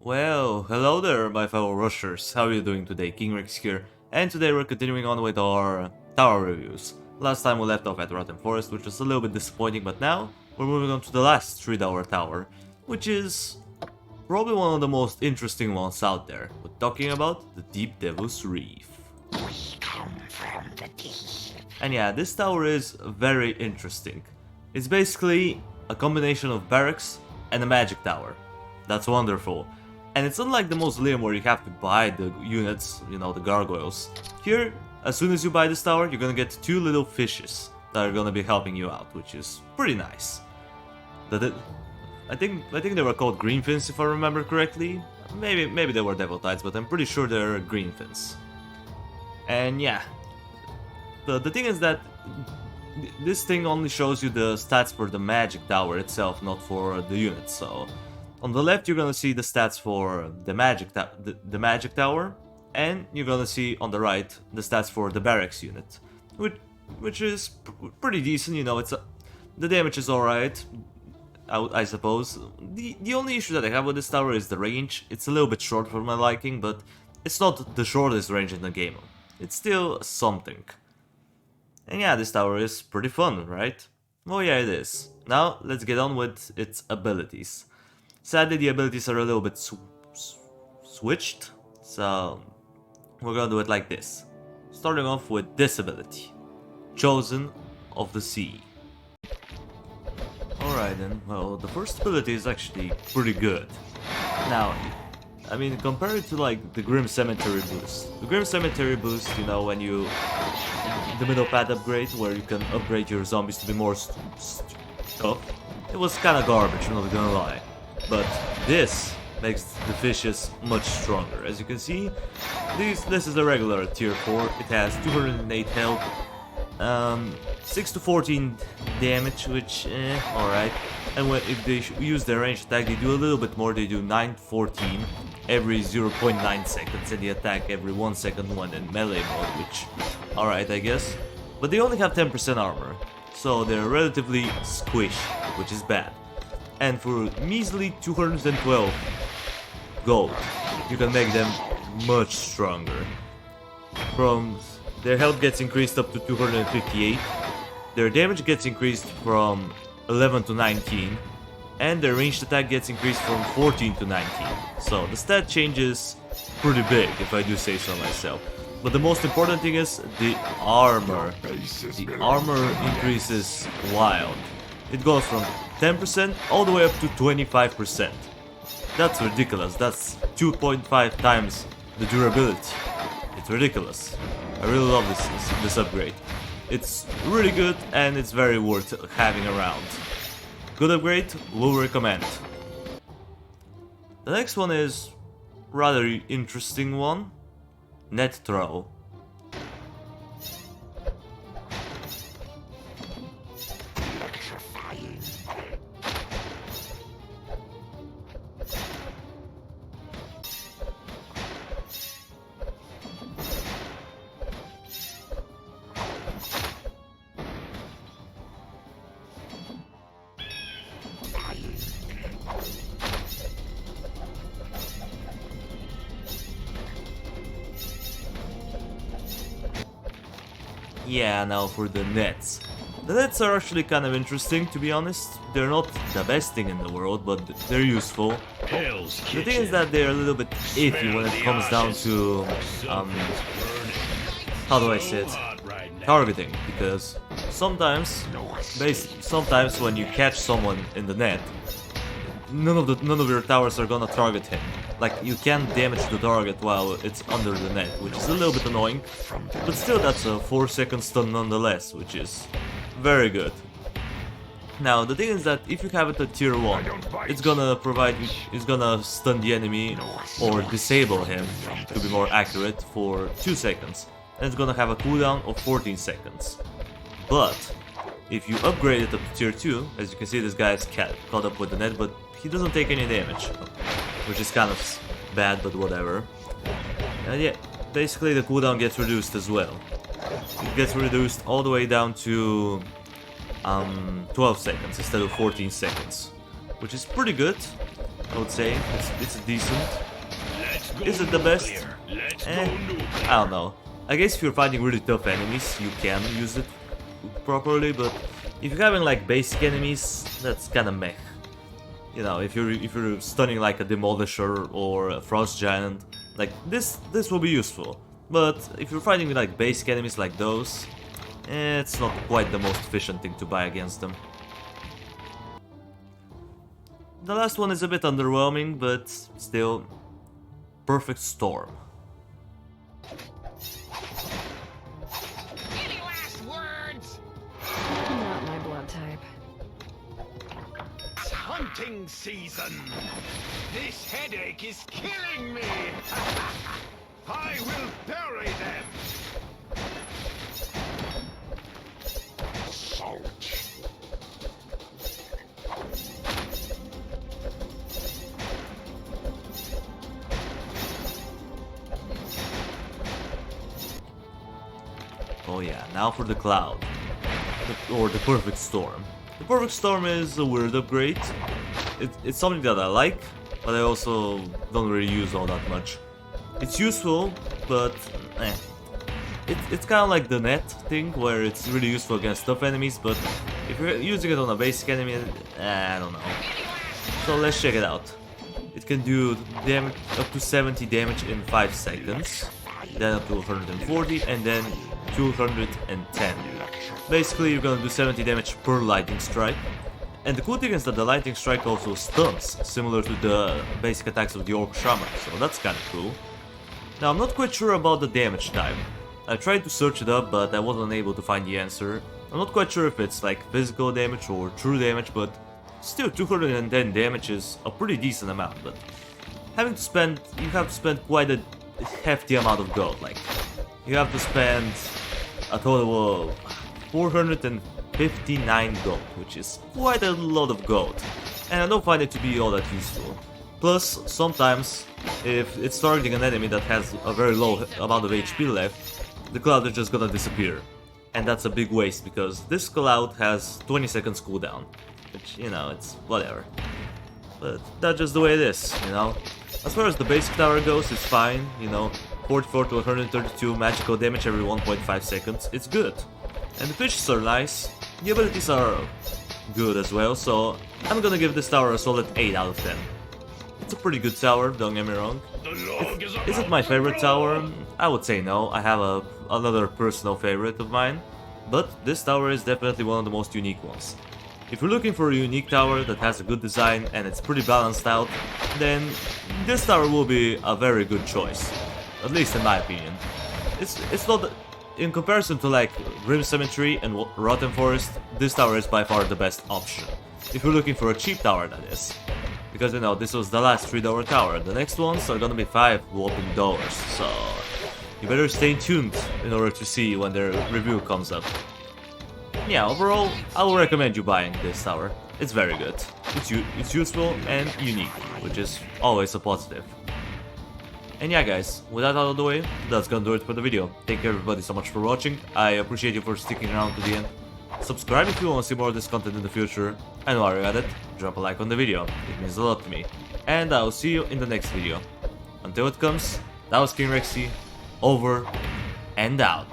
Well, hello there, my fellow rushers. How are you doing today? King Rex here, and today we're continuing on with our tower reviews. Last time we left off at Rotten Forest, which was a little bit disappointing, but now we're moving on to the last 3-tower tower, which is probably one of the most interesting ones out there. We're talking about the Deep Devil's Reef. We come from the deep. And yeah, this tower is very interesting. It's basically a combination of barracks and a magic tower. That's wonderful. And it's unlike the mausoleum where you have to buy the units, you know, the gargoyles. Here, as soon as you buy this tower, you're gonna get 2 little fishes that are gonna be helping you out, which is pretty nice. I think they were called green fins if I remember correctly. Maybe they were devil tides, but I'm pretty sure they're green fins. And yeah, the thing is that this thing only shows you the stats for the magic tower itself, not for the units. So on the left you're gonna see the stats for the magic tower, and you're gonna see on the right the stats for the barracks unit, which is pretty decent. You know, the damage is alright, I suppose. The only issue that I have with this tower is the range. It's a little bit short for my liking, but it's not the shortest range in the game. It's still something. And yeah, this tower is pretty fun, right? Oh yeah, it is. Now, let's get on with its abilities. Sadly, the abilities are a little bit switched, so we're gonna do it like this. Starting off with this ability. Chosen of the Sea. Alright then, well, the first ability is actually pretty good. Now, I mean, compare it to like the Grim Cemetery boost. The Grim Cemetery boost, you know, when you... the middle path upgrade, where you can upgrade your zombies to be more tough. It was kinda garbage, I'm not gonna lie. But this makes the fishes much stronger. As you can see, this is a regular tier 4. It has 208 health, 6 to 14 damage, which, alright. And if they use their ranged attack, they do a little bit more. They do 9 to 14 every 0.9 seconds, and they attack every 1 second when in melee mode, which, alright, I guess. But they only have 10% armor, so they're relatively squishy, which is bad. And for measly 212 gold, you can make them much stronger. Their health gets increased up to 258, their damage gets increased from 11 to 19, and their ranged attack gets increased from 14 to 19. So the stat changes pretty big, if I do say so myself. But the most important thing is the armor. The armor increases wild. It goes from 10% all the way up to 25%. That's ridiculous. That's 2.5 times the durability. It's ridiculous. I really love this upgrade. It's really good and it's very worth having around. Good upgrade, will recommend. The next one is rather interesting one. Net throw. Yeah, now for the nets. The nets are actually kind of interesting, to be honest. They're not the best thing in the world, but they're useful. The thing is that they're a little bit iffy when it comes down to, how do I say it? Targeting, because sometimes when you catch someone in the net, none of your towers are gonna target him. Like, you can't damage the target while it's under the net, which is a little bit annoying, but still that's a 4-second stun nonetheless, which is very good. Now, the thing is that if you have it at tier 1, it's gonna stun the enemy or disable him, to be more accurate, for 2 seconds, and it's gonna have a cooldown of 14 seconds. But if you upgrade it up to tier 2, as you can see, this guy is caught up with the net, but he doesn't take any damage, which is kind of bad, but whatever. And yeah, basically the cooldown gets reduced as well. It gets reduced all the way down to 12 seconds instead of 14 seconds, which is pretty good. I would say. It's decent. Is it the best? I don't know. I guess if you're fighting really tough enemies, you can use it properly, but if you're having like basic enemies, that's kinda meh. You know, if you're stunning like a Demolisher or a Frost Giant, like this will be useful. But if you're fighting with like basic enemies like those, it's not quite the most efficient thing to buy against them. The last one is a bit underwhelming, but still, Perfect Storm. Any last words? Not my blood type. It's hunting season. This headache is killing me. I will bury them. Salt. Oh yeah, now for the Cloud. Or the Perfect Storm. The Perfect Storm is a weird upgrade. It's something that I like, but I also don't really use all that much. It's useful, but eh. It's kind of like the net thing, where it's really useful against tough enemies, but if you're using it on a basic enemy, I don't know. So let's check it out. It can do damage up to 70 damage in 5 seconds, then up to 140, and then 210. Basically, you're gonna do 70 damage per lightning strike. And the cool thing is that the lightning strike also stuns, similar to the basic attacks of the Orc Shaman, so that's kinda cool. Now, I'm not quite sure about the damage type. I tried to search it up, but I wasn't able to find the answer. I'm not quite sure if it's like physical damage or true damage, but still 210 damage is a pretty decent amount, but you have to spend quite a hefty amount of gold, like, you have to spend a total of 459 gold, which is quite a lot of gold, and I don't find it to be all that useful. Plus, sometimes, if it's targeting an enemy that has a very low amount of HP left, the Cloud is just gonna disappear. And that's a big waste, because this Cloud has 20 seconds cooldown, which, you know, it's whatever. But that's just the way it is, you know. As far as the basic tower goes, it's fine, you know, 44 to 132 magical damage every 1.5 seconds, it's good. And the pitches are nice, the abilities are good as well, so I'm gonna give this tower a solid 8 out of 10. It's a pretty good tower, don't get me wrong. Is it my favorite tower? I would say no, I have another personal favorite of mine, but this tower is definitely one of the most unique ones. If you're looking for a unique tower that has a good design and it's pretty balanced out, then this tower will be a very good choice, at least in my opinion. It's not, in comparison to like Rim Cemetery and Rotten Forest, this tower is by far the best option. If you're looking for a cheap tower, that is. Because, you know, this was the last $3 tower. The next ones are gonna be $5 whopping dollars, so you better stay tuned in order to see when their review comes up. Yeah, overall, I will recommend you buying this tower. It's very good. It's useful and unique, which is always a positive. And yeah, guys, with that out of the way, that's gonna do it for the video. Thank you everybody so much for watching. I appreciate you for sticking around to the end. Subscribe if you want to see more of this content in the future, and while you're at it, drop a like on the video, it means a lot to me. And I will see you in the next video. Until it comes, that was King Rexy, over and out.